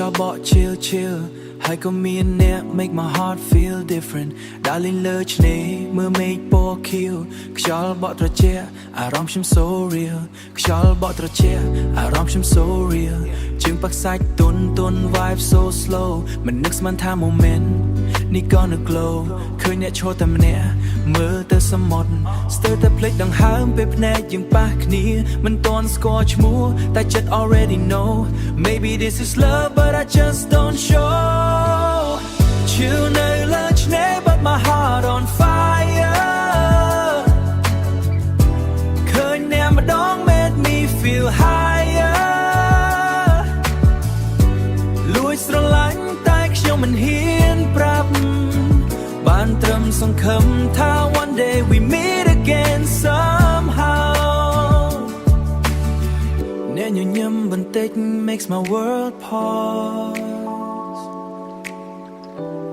อบบอก chill chill ให้ก็มีอันเนี้ย make my heart feel different darling เลิศนี่เมื่อไม่โปคิวชอบบอกตระเจียอารมณ์ฉัน so real ชอบบอกตระเจียอารมณ์ฉัน so real จึงปักสายตุน vibe so slow มันนึกมันท่าโมเมนต์นี่ก็นึก glow เคยเนี่ยโชว์แต่มันเนี่ยมือเตอสมดสเตอร์แต่เพลงดังห้ามไปแผนกยังปากนี้มันตอนสกอร์ชมูแต่just already know maybe this is love but I just don't show chill ในเลิศเน่ but my heart on fire เคยเนี่ยมาดอง made me feel higher ลุยสลังแต่ខ្ញុំមិនហ៊ានប្រាប់បានត្រឹមសង្ឃឹមថា one day we meet again somehow អ្នកញញឹមបន្តិច makes my world pause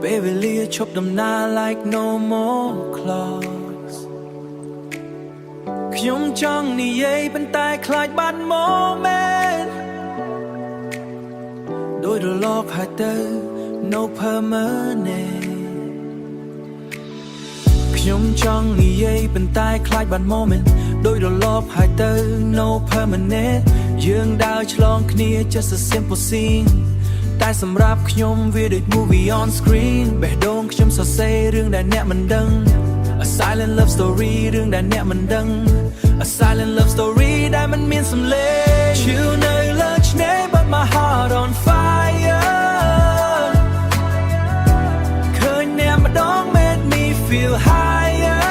baby លាឈប់ដំណើរ like no more clocks ខ្ញុំចង់និយាយប៉ុន្តែខ្លាចបាត់ moment ដោយរលកហើយទៅ no permanent ខ្ញុំចង់និយាយប៉ុន្តែខ្លាចបាត់ moment ដោយរលកហើយទៅ no permanent យើងដើរឆ្លងគ្នា just a simple scene តែសម្រាប់ខ្ញុំវាដូច movie on screen បេះដូងខ្ញុំសរសេររឿងដែលអ្នកមិនដឹង A silent love story រឿងដែលអ្នកមិនដឹង A silent love story ដែលមិនមានសំឡេង Chill នៅលើឆ្នេរ but my heart on fire ឃើញអ្នកម្ដង made me feel higher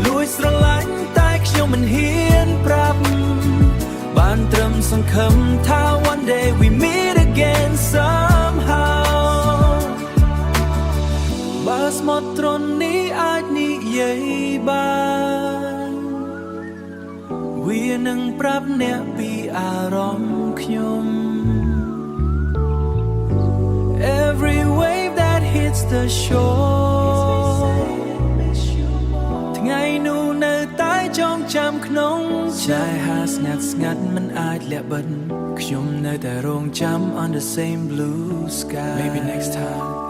លួចស្រឡាញ់តែខ្ញុំមិនហ៊ានប្រាប់បានត្រឹមសង្ឃឹមថា one day we meet again somehow បើស្មោះត្រង់នេះអាចនិយាយបានវានឹងប្រាប់អ្នកពីអារម្មណ៍ខ្ញុំ Every wave that hits the shore ថ្ងៃនោះនៅតែចងចាំក្នុងใจហាស្ងាត់មិនអាចលាក់បិទខ្ញុំនៅតែរងចាំ on the same blue sky maybe next time